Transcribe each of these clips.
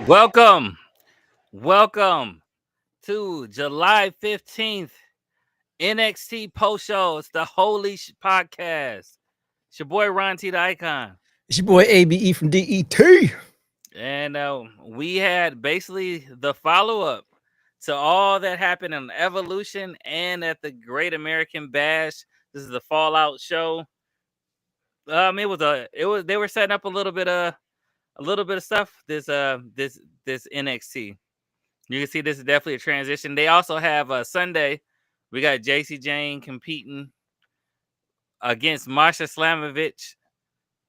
Welcome, welcome to July 15th NXT post show. It's the Holy Shhh Podcast. It's your boy Ron T the Icon. It's your boy ABE from DET. And we had basically the follow-up to all that happened in Evolution and at the Great American Bash. This is the Fallout show. They were setting up a little bit of stuff. This NXT. You can see this is definitely a transition. They also have Sunday. We got JC Jane competing against Masha Slamovich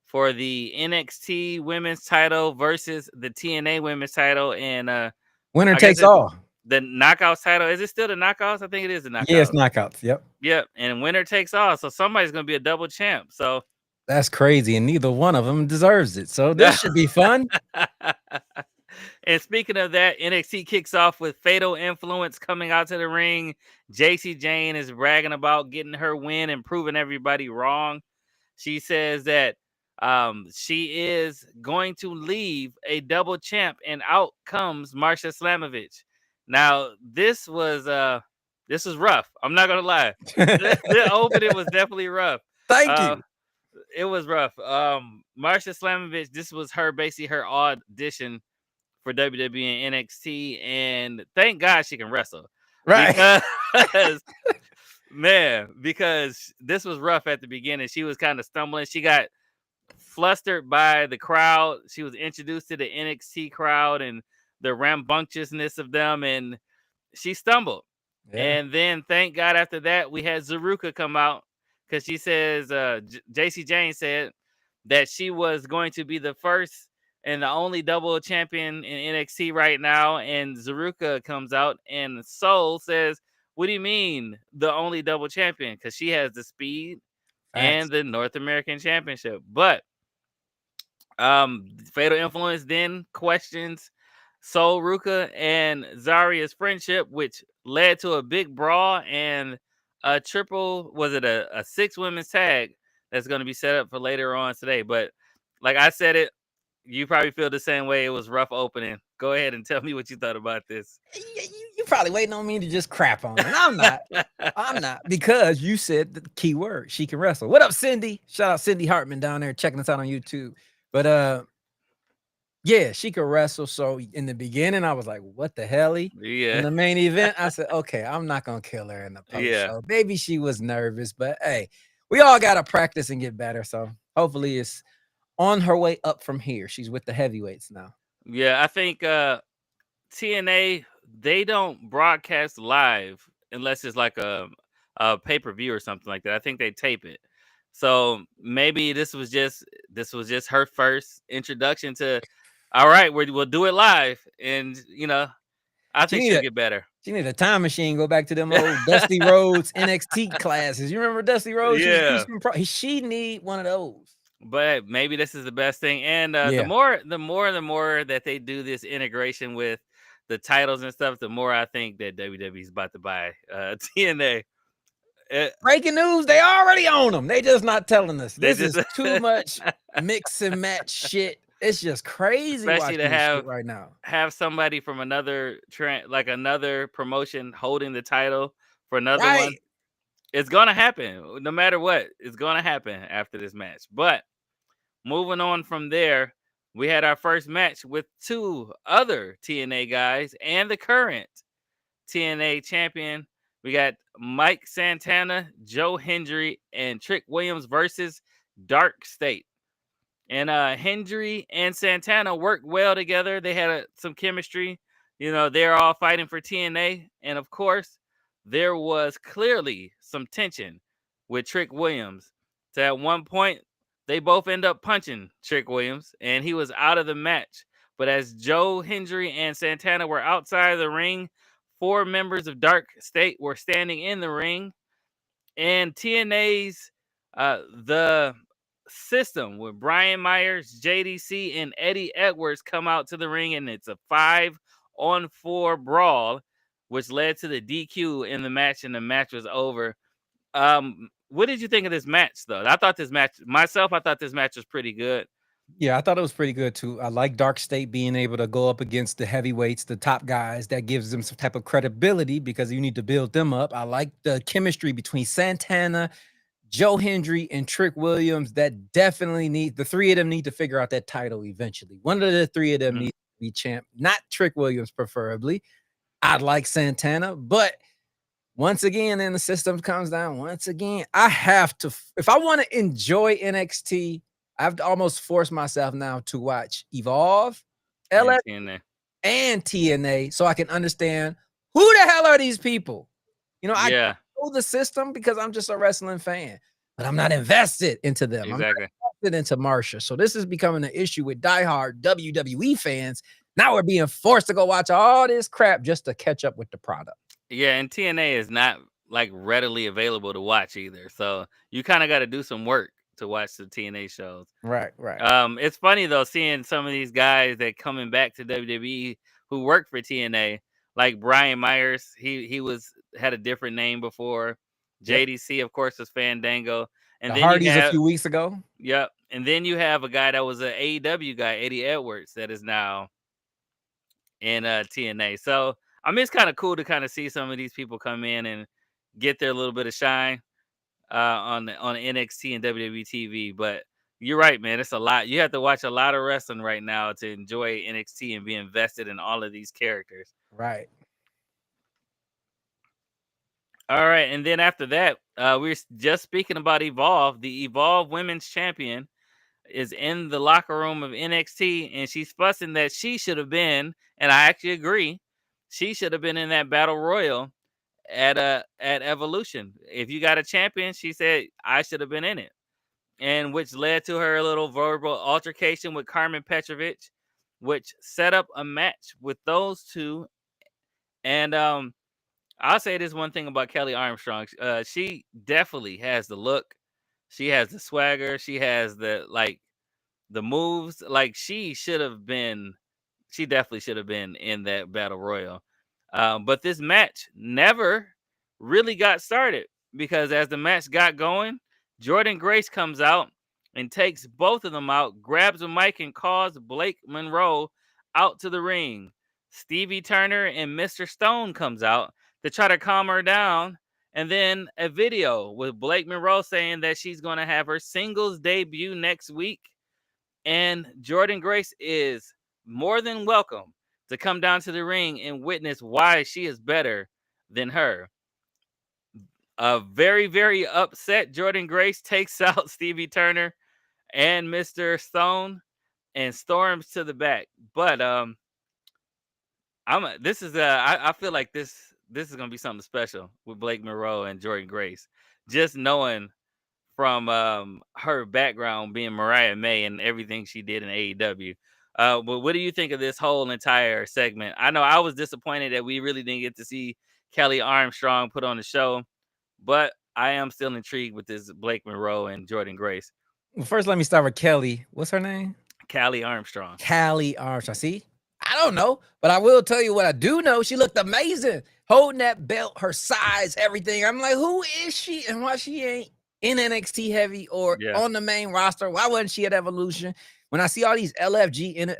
for the NXT Women's Title versus the TNA Women's Title, and Winner I guess takes all. the Knockouts title. Is it still the Knockouts? I think it is the Knockouts. Yeah, it's knockouts. Yep. And winner takes all. So somebody's gonna be a double champ. So That's crazy, and neither one of them deserves it. So this should be fun. And speaking of that, NXT kicks off with Fatal Influence coming out to the ring. JC Jane is bragging about getting her win and proving everybody wrong. She says that she is going to leave a double champ, and out comes Marsha Slamovich. Now, this was rough. I'm not gonna lie. The opening was definitely rough. Thank you. It was rough. Marsha Slamovich, this was basically her audition for WWE and NXT, and thank God she can wrestle. Right. Because this was rough at the beginning. She was kind of stumbling. She got flustered by the crowd. She was introduced to the NXT crowd and the rambunctiousness of them, and she stumbled. Yeah. And then, thank God, after that, we had Zaruka come out because she says, JC Jane said that she was going to be the first and the only double champion in NXT right now. And Zaruka comes out, and Soul says, what do you mean the only double champion? Because she has the speed and the North American Championship. But Fatal Influence then questions Soul Ruka and Zaria's friendship, which led to a big brawl and a triple, was it a 6 women's tag that's going to be set up for later on today. But like I said it, you probably feel the same way. It was rough opening. Go ahead and tell me what you thought about this. You probably waiting on me to just crap on it. I'm not. I'm not, because you said the key word. She can wrestle. What up, Cindy? Shout out Cindy Hartman down there checking us out on YouTube. But yeah, she could wrestle. So in the beginning, I was like, what the hell? Yeah. In the main event, I said, okay, I'm not gonna kill her in the post show. Maybe she was nervous, but hey, we all gotta practice and get better. So hopefully it's on her way up from here. She's with the heavyweights now. Yeah, I think TNA, they don't broadcast live unless it's like a pay-per-view or something like that. I think they tape it. So maybe this was just her first introduction to, all right, we'll do it live. And I think she'll get better. She need a time machine, go back to them old Dusty Rhodes NXT classes. You remember Dusty Rhodes? Yeah. She need one of those. But maybe this is the best thing. And the more that they do this integration with the titles and stuff, the more I think that WWE is about to buy TNA. Breaking news, they already own them. They just not telling us. This is too much mix and match shit. It's just crazy. Especially to have right now. Have somebody from another another promotion holding the title for another one. It's gonna happen. No matter what, it's gonna happen after this match. But moving on from there, we had our first match with 2 other TNA guys and the current TNA champion. We got Mike Santana, Joe Hendry, and Trick Williams versus Dark State. And Hendry and Santana worked well together. They had some chemistry. They're all fighting for TNA. And of course, there was clearly some tension with Trick Williams. So at one point, they both end up punching Trick Williams, and he was out of the match. But as Joe Hendry and Santana were outside of the ring, 4 members of Dark State were standing in the ring. And TNA's the system with Brian Myers, JDC, and Eddie Edwards come out to the ring, and it's a 5-on-4 brawl, which led to the DQ in the match, and the match was over. What did you think of this match, though? I thought this match was pretty good. Yeah, I thought it was pretty good too. I like Dark State being able to go up against the heavyweights, the top guys. That gives them some type of credibility because you need to build them up. I like the chemistry between Santana, Joe Hendry, and Trick Williams. That definitely need the three of them need to figure out that title eventually. One of the three of them Mhm. needs to be champ, not Trick Williams preferably. I'd like Santana, but once again, then the system comes down. Once again, I have to, if I want to enjoy NXT, I have to almost force myself now to watch Evolve, And LF, TNA. and TNA so I can understand who the hell are these people. I Yeah, know the system because I'm just a wrestling fan, but I'm not invested into them. I'm not exactly. invested into Marsha. So this is becoming an issue with diehard WWE fans. Now we're being forced to go watch all this crap just to catch up with the product. Yeah, and TNA is not like readily available to watch either. So you kind of got to do some work to watch the TNA shows. Right, right. It's funny though seeing some of these guys that coming back to WWE who work for TNA, like Brian Myers. He was had a different name before. Yep. JDC, of course, was Fandango, and The then you Hardys a have few weeks ago. yep, and then you have a guy that was an AEW guy, Eddie Edwards, that is now in TNA. So I mean, it's kind of cool to kind of see some of these people come in and get their little bit of shine on NXT and WWE TV. But you're right, man. It's a lot. You have to watch a lot of wrestling right now to enjoy NXT and be invested in all of these characters. Right. All right, and then after that, we are just speaking about Evolve. The Evolve Women's Champion is in the locker room of NXT, and she's fussing that she should have been, and I actually agree, she should have been in that battle royal at Evolution. If you got a champion, she said I should have been in it, and which led to her little verbal altercation with Carmen Petrovich, which set up a match with those two. And I'll say this one thing about Kelly Armstrong: she definitely has the look, she has the swagger, she has the moves. Like she definitely should have been in that battle royal. But this match never really got started because as the match got going, Jordan Grace comes out and takes both of them out, grabs a mic and calls Blake Monroe out to the ring. Stevie Turner and Mr. Stone comes out to try to calm her down. And then a video with Blake Monroe saying that she's going to have her singles debut next week. And Jordan Grace is more than welcome to come down to the ring and witness why she is better than her. A very, very upset Jordan Grace takes out Stevie Turner and Mr. Stone and storms to the back. But I feel like this is gonna be something special with Blake Monroe and Jordan Grace. Just knowing from her background being Mariah May and everything she did in AEW. But what do you think of this whole entire segment? I know I was disappointed that we really didn't get to see Kelly Armstrong put on the show, but I am still intrigued with this Blake Monroe and Jordan Grace. Well, first, let me start with Kelly. What's her name? Kelly Armstrong. Callie Armstrong. See, I don't know, but I will tell you what I do know. She looked amazing holding that belt, her size, everything. I'm like, who is she and why she ain't in NXT heavy or Yeah. on the main roster? Why wasn't she at Evolution? When I see all these LFG in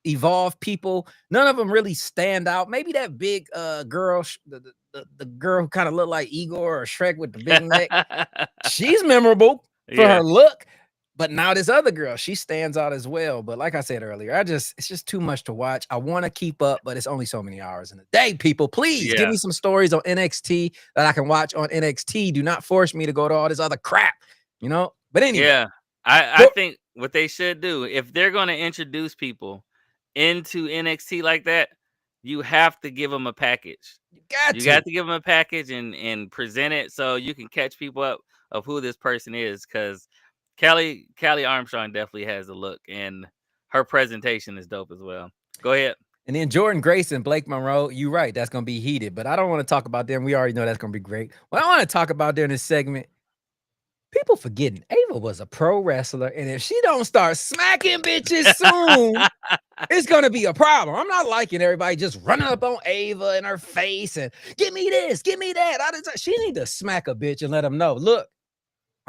Evolve people, none of them really stand out. Maybe that big girl, the girl who kind of looked like Igor or Shrek with the big neck. She's memorable for Yeah. her look. But now this other girl, she stands out as well. But like I said earlier, it's just too much to watch. I want to keep up, but it's only so many hours in a day. People, please give Yeah. me some stories on NXT that I can watch on NXT. Do not force me to go to all this other crap, But anyway, Yeah. I think what they should do, if they're going to introduce people into NXT like that, you have to give them a package. you got You to. got to give them a package and present it so you can catch people up of who this person is. Because Kelly Armstrong definitely has the look, and her presentation is dope as well. Go ahead. And then Jordan Grace and Blake Monroe, you're right, that's going to be heated. But I don't want to talk about them. We already know that's going to be great. What I want to talk about during this segment, people forgetting Ava was a pro wrestler, and if she don't start smacking bitches soon, it's gonna be a problem. I'm not liking everybody just running up on Ava in her face and give me this, give me that. She need to smack a bitch and let them know, look,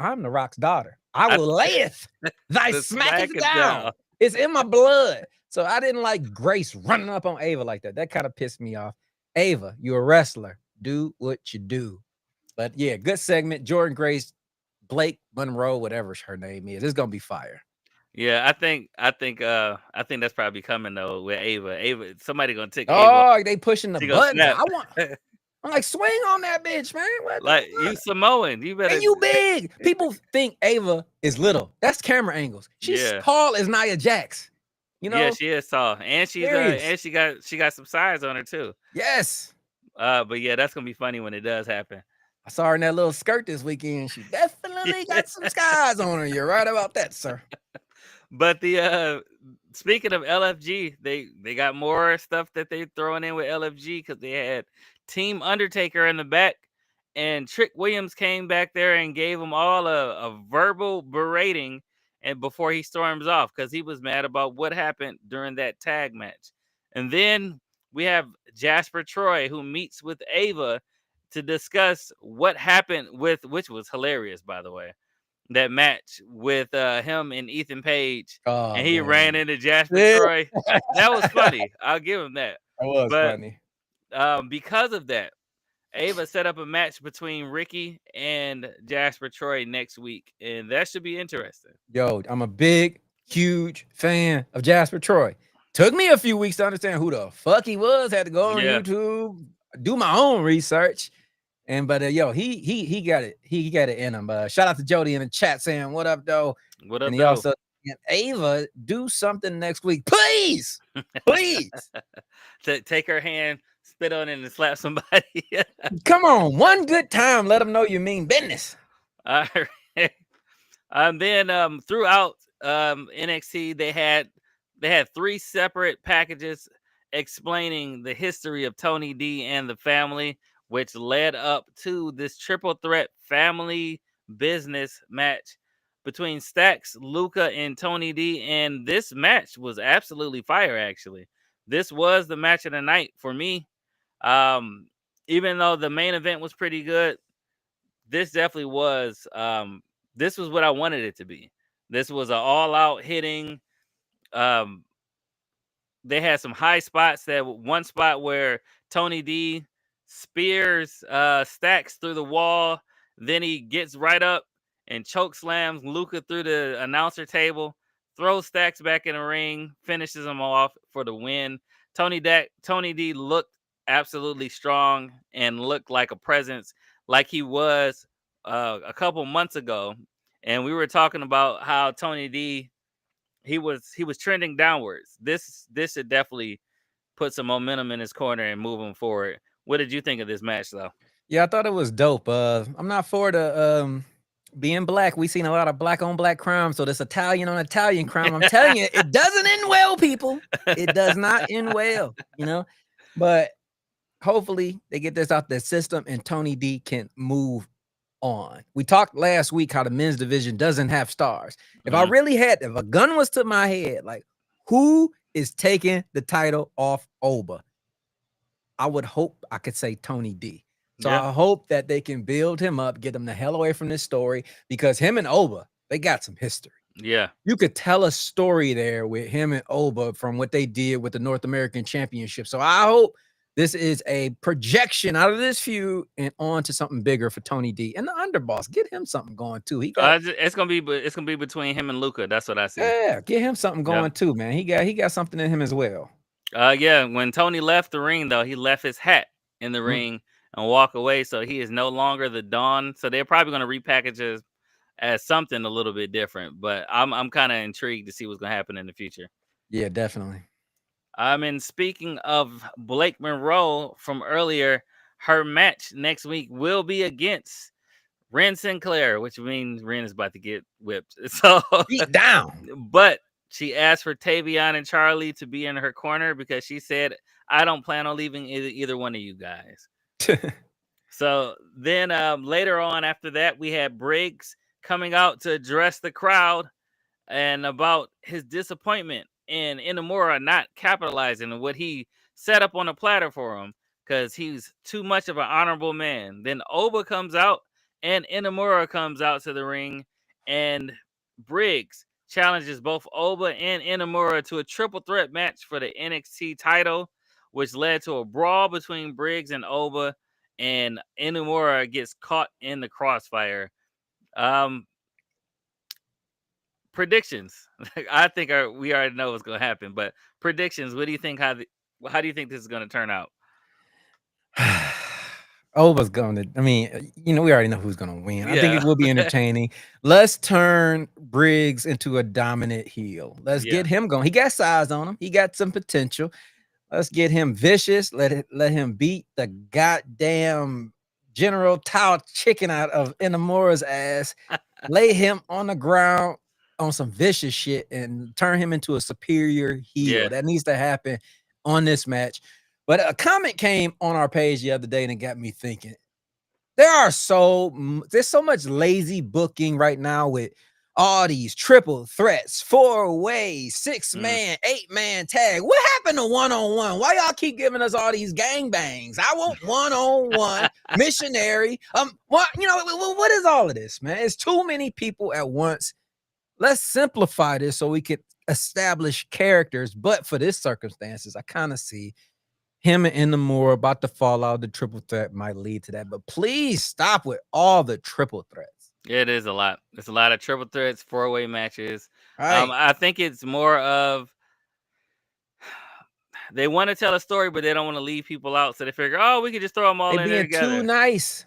I'm the Rock's daughter. I I will layeth thy the smacketh smack down. down. It's in my blood. So I didn't like Grace running up on Ava like that. That kind of pissed me off. Ava, you're a wrestler. Do what you do. But yeah, good segment. Jordan Grace, Blake Monroe, whatever her name is. It's gonna be fire. Yeah, I think that's probably coming though with Ava. Ava, somebody gonna take Ava. Oh, they pushing the She gonna buttons. snap. I'm like, swing on that bitch, man. What the Like you fuck? Samoan, you better. And you big. People think Ava is little. That's camera angles. She's Yeah, tall as Nia Jax. You yeah, know? she is tall, and Serious. she got some size on her too. Yes. But yeah, that's gonna be funny when it does happen. I saw her in that little skirt this weekend. She definitely got some skies on her. You're right about that, sir. But the speaking of LFG, they got more stuff that they throwing in with LFG because they had Team Undertaker in the back, and Trick Williams came back there and gave them all a verbal berating, and before he storms off because he was mad about what happened during that tag match. And then we have Jasper Troy who meets with Ava to discuss what happened with, which was hilarious by the way, that match with him and Ethan Page, Oh and he ran man. into Jasper Yeah. Troy. That was funny. I'll give him that. That was But funny. because of that, Ava set up a match between Ricky and Jasper Troy next week, and that should be interesting. Yo, I'm a big, huge fan of Jasper Troy. Took me a few weeks to understand who the fuck he was. Had to go on Yeah. YouTube, do my own research. And but yo, he got it. He got it in him. Shout out to Jody in the chat saying, "What up, though?" What up, And he though? also and Ava, do something next week, please, please. Take her hand, spit on it, and slap somebody. Come on, one good time. Let them know you mean business. All right. Then throughout NXT, they had 3 separate packages explaining the history of Tony D and the family, which led up to this triple threat family business match between Stax, Luca, and Tony D. And this match was absolutely fire, actually. This was the match of the night for me. Even though the main event was pretty good, this definitely was this was what I wanted it to be. This was an all-out hitting. They had some high spots. That one spot where Tony D spears Stax through the wall, then he gets right up and choke slams Luca through the announcer table, throws Stax back in the ring, finishes him off for the win. Tony D looked absolutely strong and looked like a presence, like he was a couple months ago. And we were talking about how Tony D, he was trending downwards. This should definitely put some momentum in his corner and move him forward. What did you think of this match, though? Yeah, I thought it was dope. I'm not for the being black. We seen a lot of black on black crime, so this Italian on Italian crime. I'm telling you, it doesn't end well, people. It does not end well, you know. But hopefully they get this out their system and Tony D can move on. We talked last week how the men's division doesn't have stars. If I really had, if a gun was to my head, like who is taking the title off Oba, I would hope I could say Tony D. So I hope that they can build him up, get him the hell away from this story, because him and Oba, they got some history. Yeah. You could tell a story there with him and Oba from what they did with the North American Championship. So I hope this is a projection out of this feud and on to something bigger for Tony D. And the underboss, get him something going too. He got it's gonna be between him and Luca. That's what I see. Yeah, get him something going too, man. He got something in him as well. Yeah, when Tony left the ring, though, he left his hat in the ring and walk away. So he is no longer the Don. So they're probably gonna repackage it as something a little bit different. But I'm kind of intrigued to see what's gonna happen in the future. Yeah, definitely. And speaking of Blake Monroe from earlier, her match next week will be against Ren Sinclair, which means Ren is about to get whipped. So beat down. But she asked for Tavion and Charlie to be in her corner because she said, I don't plan on leaving either one of you guys. So then later on after that, we had Briggs coming out to address the crowd and about his disappointment in Inamura not capitalizing on what he set up on a platter for him because he's too much of an honorable man. Then Oba comes out and Inamura comes out to the ring, and Briggs challenges both Oba and Inamura to a triple threat match for the NXT title, which led to a brawl between Briggs and Oba, and Inamura gets caught in the crossfire. Um, Predictions. I think we already know what's going to happen, but predictions. What do you think? How do you think this is going to turn out? Oba's going to. I mean, we already know who's going to win. I think Yeah, it will be entertaining. Let's turn Briggs into a dominant heel. Let's yeah, get him going. He got size on him. He got some potential. Let's get him vicious. Let him beat the goddamn General Tao chicken out of Inamura's ass. Lay him on the ground on some vicious shit and turn him into a superior heel. yeah, That needs to happen on this match. But a comment came on our page the other day and it got me thinking. There's so much lazy booking right now with all these triple threats, 4-way, 6-man, 8-man tag. What happened to one-on-one? Why y'all keep giving us all these gangbangs? I want one-on-one missionary. What is all of this, man? It's too many people at once. Let's simplify this so we could establish characters. But for this circumstances, I kind of see him and Inamura about to fall out. The triple threat might lead to that. But please stop with all the triple threats. It is a lot. It's a lot of triple threats, 4-way matches. Right. I think it's more of they want to tell a story, but they don't want to leave people out. So they figure, oh, we could just throw them all They in there being too together. nice.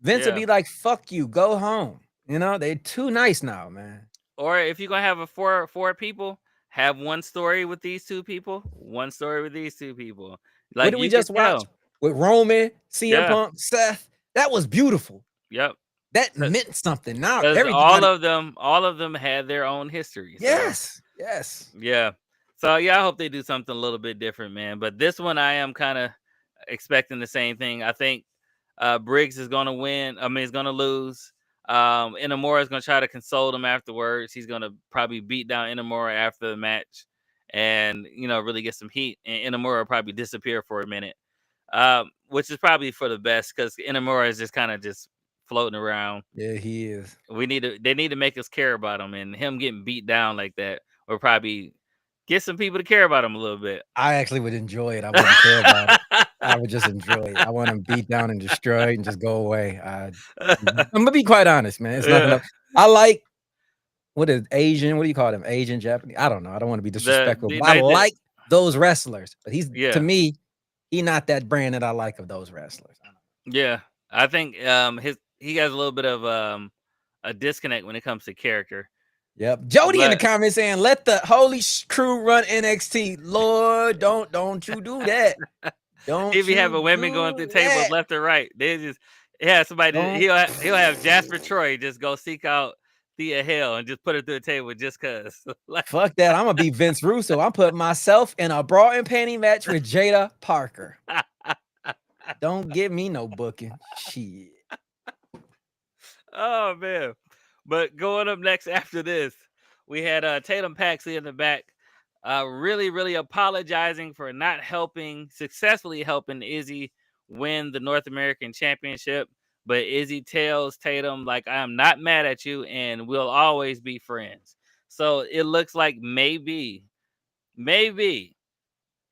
Vince Yeah. would be like, fuck you, go home. They're too nice now, man. Or if you're gonna have a four people, have one story with these two people, one story with these two people. What Like did we you could just watch tell. with Roman, CM Yeah. Punk, Seth? That was beautiful. Yep. That meant something. Now Because everybody. all of them had their own history. So, Yes. Yes. yeah. So yeah, I hope they do something a little bit different, man. But this one I am kind of expecting the same thing. I think Briggs is gonna win. I mean, he's gonna lose. Inamura is gonna try to console him afterwards. He's gonna probably beat down Inamura after the match, and really get some heat. And Inamura will probably disappear for a minute, which is probably for the best because Inamura is just kind of just floating around. Yeah, he is. They need to make us care about him, and him getting beat down like that will probably get some people to care about him a little bit. I actually would enjoy it. I wouldn't care about it. I would just enjoy it. I want him beat down and destroyed and just go away. I'm gonna be quite honest, man. It's nothing. I like what is Asian? What do you call them? Asian, Japanese? I don't know. I don't want to be disrespectful, but I like those wrestlers. But to me, he not that brand that I like of those wrestlers. Yeah, I think he has a little bit of a disconnect when it comes to character. Yep. Jody in the comments saying, "Let the Holy Crew run NXT." Lord, don't you do that. Don't if you have a women going through tables left or right, they just somebody. He'll have Jasper Troy just go seek out Thea Hale and just put her through a table just cause. Fuck that. I'm gonna be Vince Russo. I'm putting myself in a bra and panty match with Jada Parker. Don't give me no booking. Shit. Oh man. But going up next after this, we had Tatum Paxley in the back, really, really apologizing for not successfully helping Izzy win the North American Championship. But Izzy tells Tatum, like, I am not mad at you and we'll always be friends. So it looks like maybe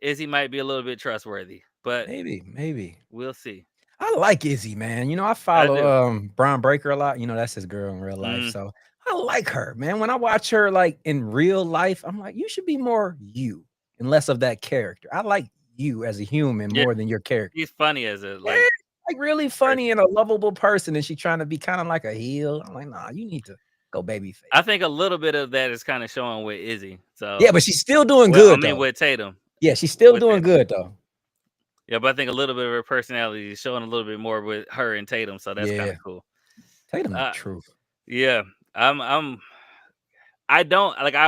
Izzy might be a little bit trustworthy. But maybe. We'll see. I like Izzy, man. I follow Braun Breaker a lot. That's his girl in real life. So I like her, man. When I watch her like in real life, I'm like, you should be more you and less of that character. I like you as a human more than your character. He's funny as a like really funny and a lovable person, and she's trying to be kind of like a heel. I'm like, nah, you need to go babyface. I think a little bit of that is kind of showing with Izzy. So yeah, but she's still doing good. I mean, with Tatum. Yeah, she's still doing good though. Yeah, but I think a little bit of her personality is showing a little bit more with her and Tatum, so that's kind of cool. Tatum, the truth. Yeah, I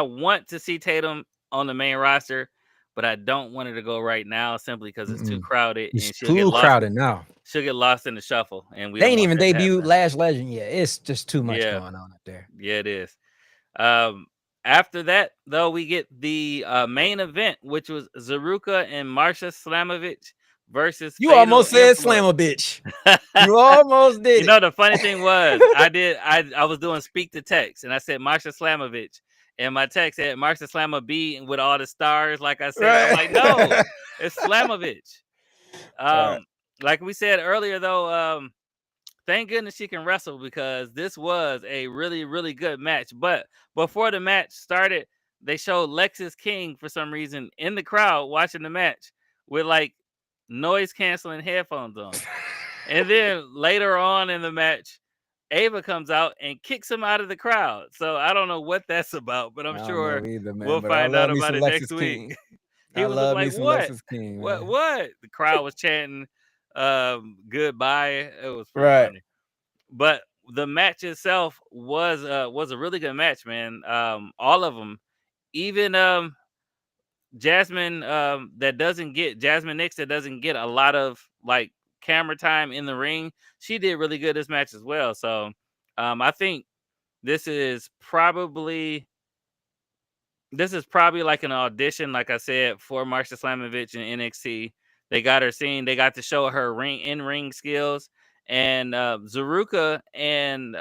want to see Tatum on the main roster, but I don't want her to go right now simply because it's too crowded. It's too crowded now. She'll get lost in the shuffle, and we they ain't even debuted Lash Legend yet. It's just too much going on up there. Yeah, it is. After that, though, we get the main event, which was Zaruka and Marsha Slamovich versus You Fatal almost said slam Influence. a bitch. You almost did You it. know, the funny thing was, I was doing speak to text, and I said Marsha Slamovich, and my text said Marsha Slama B with all the stars, like I said. I'm Right. like, no, it's Slamovich. Right. Like we said earlier, though, thank goodness she can wrestle because this was a really, really good match. But before the match started, they showed Lexis King for some reason in the crowd watching the match with like noise canceling headphones on. And then later on in the match, Ava comes out and kicks him out of the crowd. So I don't know what that's about, but I'm I don't know sure either, man. we'll But I find out love me about some it next Lexus week. King. He I was looking love me like, some what? Lexus King, What? man. What? The crowd was chanting goodbye. It was pretty Right. funny. But the match itself was a really good match, man. All of them, even Jasmine Nix that doesn't get a lot of like camera time in the ring. She did really good this match as well. So I think this is probably like an audition, like I said, for Marsha Slamovich in NXT. They got her seen. They got to show her ring skills, and Zaruka and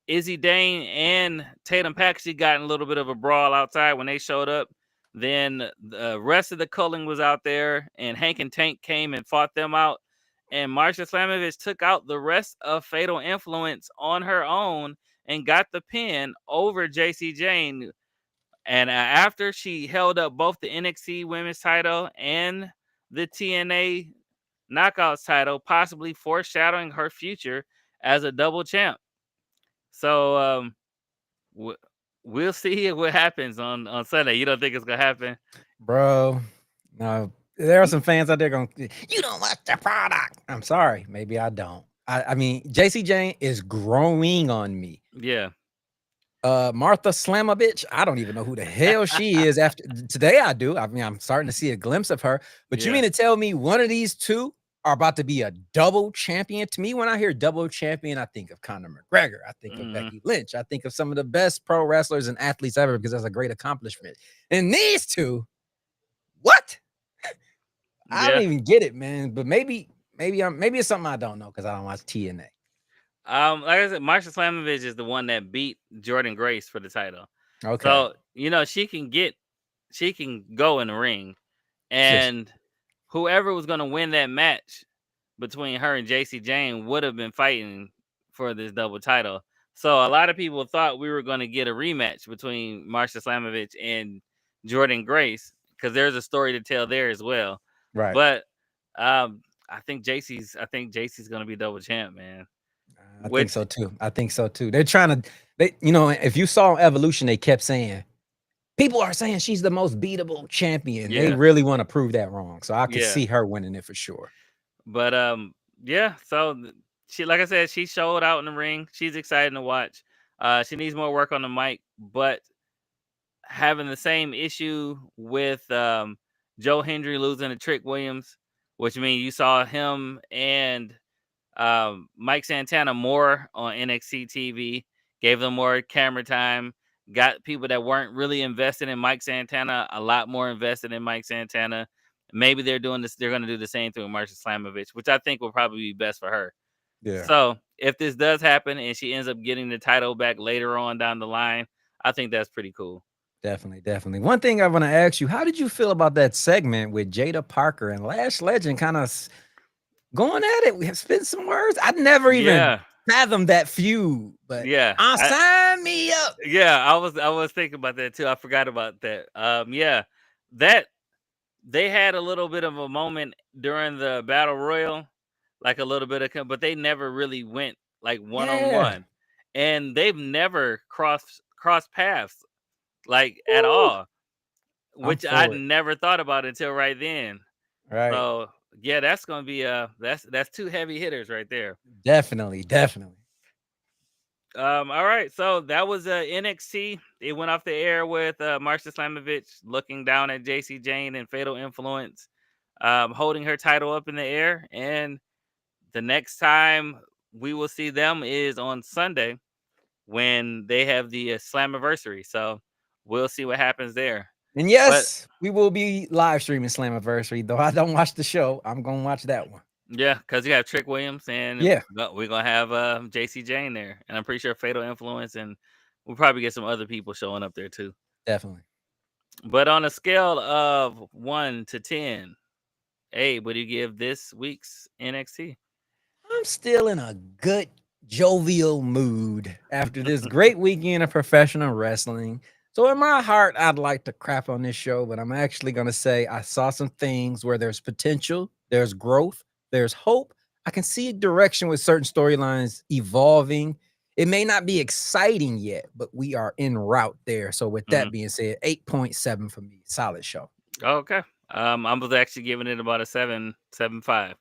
Izzy Dane and Tatum Paxley got in a little bit of a brawl outside when they showed up. Then the rest of the culling was out there, and Hank and Tank came and fought them out. And Marsha Slamovich took out the rest of Fatal Influence on her own and got the pin over JC Jane. And after she held up both the NXT Women's title and the TNA Knockouts title, possibly foreshadowing her future as a double champ. So w- we'll see what happens on Sunday. You don't think it's gonna happen? Bro. No. There are some fans out there going, you don't watch the product. I'm sorry. Maybe I don't. I mean, JC Jane is growing on me. Yeah. Martha Slamovich, I don't even know who the hell she is. After today, I do. I mean, I'm starting to see a glimpse of her. But you Yeah. mean to tell me one of these two are about to be a double champion? To me, when I hear double champion, I think of Conor McGregor. I think of Becky Lynch. I think of some of the best pro wrestlers and athletes ever because that's a great accomplishment. And these two, what? I don't Yeah. even get it, man. But maybe it's something I don't know because I don't watch TNA. Like I said, Marsha Slamovich is the one that beat Jordan Grace for the title. Okay. So, she can go in the ring. And whoever was gonna win that match between her and JC Jane would have been fighting for this double title. So a lot of people thought we were gonna get a rematch between Marsha Slamovich and Jordan Grace because there's a story to tell there as well. Right. But I think JC's gonna be double champ, man. I think so too. They're trying to, if you saw Evolution, they kept saying, people are saying she's the most beatable champion. They Yeah. really want to prove that wrong. So I could Yeah. see her winning it for sure. But yeah. So she, like I said, she showed out in the ring. She's excited to watch. She needs more work on the mic, but having the same issue with Joe Hendry losing to Trick Williams, which means you saw him and Mike Santana more on NXT TV, gave them more camera time, got people that weren't really invested in Mike Santana a lot more invested in Mike Santana. Maybe they're doing this. They're going to do the same thing with Marsha Slamovich, which I think will probably be best for her. Yeah. So if this does happen and she ends up getting the title back later on down the line, I think that's pretty cool. Definitely. One thing I want to ask you, how did you feel about that segment with Jada Parker and Lash Legend kind of going at it? We have spent some words. I'd never even fathomed that feud, but sign me up. Yeah, I was thinking about that too. I forgot about that. That they had a little bit of a moment during the battle royal, like a little bit of, but they never really went like one-on-one, and they've never crossed paths like at all, which I never thought about until right then. Right. So yeah, that's gonna be that's two heavy hitters right there. Definitely. All right, so that was NXT. It went off the air with Marsha Slamovich looking down at JC Jane and Fatal Influence, holding her title up in the air. And the next time we will see them is on Sunday when they have the Slammiversary. So we'll see what happens there. And But yes, we will be live streaming Slammiversary, though I don't watch the show. I'm gonna watch that one. yeah, because you have Trick Williams and Yeah, we're gonna have JC Jane there, and I'm pretty sure Fatal Influence, and we'll probably get some other people showing up there too. definitely. But on a scale of 1 to 10, Abe, what do you give this week's NXT? I'm still in a good jovial mood after this great weekend of professional wrestling. So in my heart, I'd like to crap on this show, but I'm actually going to say I saw some things where there's potential, there's growth, there's hope. I can see a direction with certain storylines evolving. It may not be exciting yet, but we are en route there. So with that being said, 8.7 for me. Solid show. Okay. I was actually giving it about a 7.5.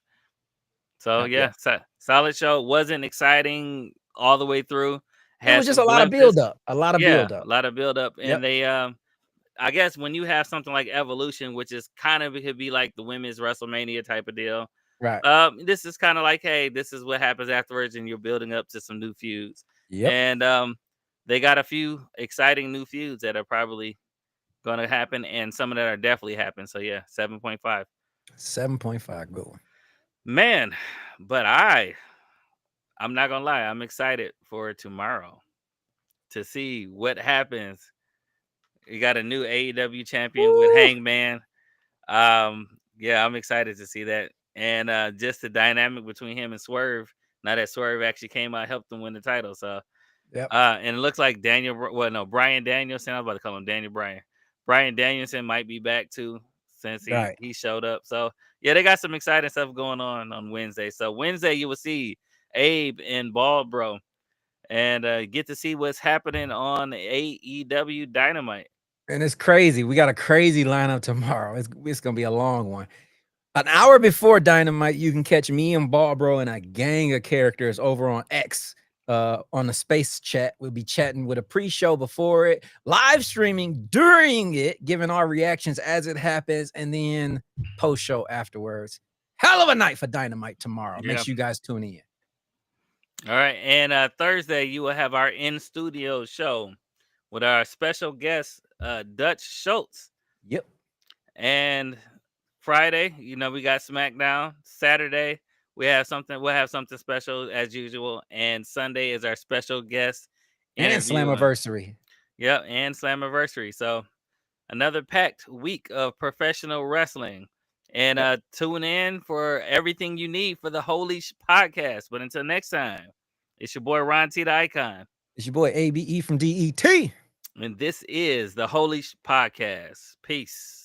So Yeah. solid show. Wasn't exciting all the way through. It Had was just some a lot of glimpses. build up. A lot of Yeah, build a up. lot of build up. And Yep. they I guess when you have something like Evolution, which is kind of, it could be like the women's WrestleMania type of deal. Right. This is kind of like, hey, this is what happens afterwards, and you're building up to some new feuds. Yep. And they got a few exciting new feuds that are probably gonna happen, and some of that are definitely happen. So yeah, 7.5. 7.5 going. Man, but I'm not gonna lie, I'm excited for tomorrow to see what happens. You got a new AEW champion with Woo! Hangman. Yeah, I'm excited to see that. And just the dynamic between him and Swerve. Now that Swerve actually came out, helped him win the title. So Yep. and it looks like Brian Danielson. I was about to call him Daniel Bryan. Brian Danielson might be back too since Right. he showed up. So yeah, they got some exciting stuff going on Wednesday. So Wednesday you will see Abe and Bald Bro, and get to see what's happening on AEW Dynamite. And it's crazy. We got a crazy lineup tomorrow. It's gonna be a long one. An hour before Dynamite, you can catch me and Barbro and a gang of characters over on X. On the space chat, we'll be chatting with a pre-show before it, live streaming during it, giving our reactions as it happens, and then post-show afterwards. Hell of a night for Dynamite tomorrow. Make Yeah. sure you guys tune in. All right. And Thursday, you will have our in studio show with our special guest, Dutch Schultz. Yep. And Friday, we got SmackDown. Saturday, we'll have something special as usual. And Sunday is our special guest And interview. Slammiversary. Yep, and Slammiversary. So another packed week of professional wrestling. And tune in for everything you need for the Holy Shhh Podcast. But until next time, it's your boy Ron T the Icon. It's your boy ABE from DET. And this is the Holy Shhh Podcast. Peace.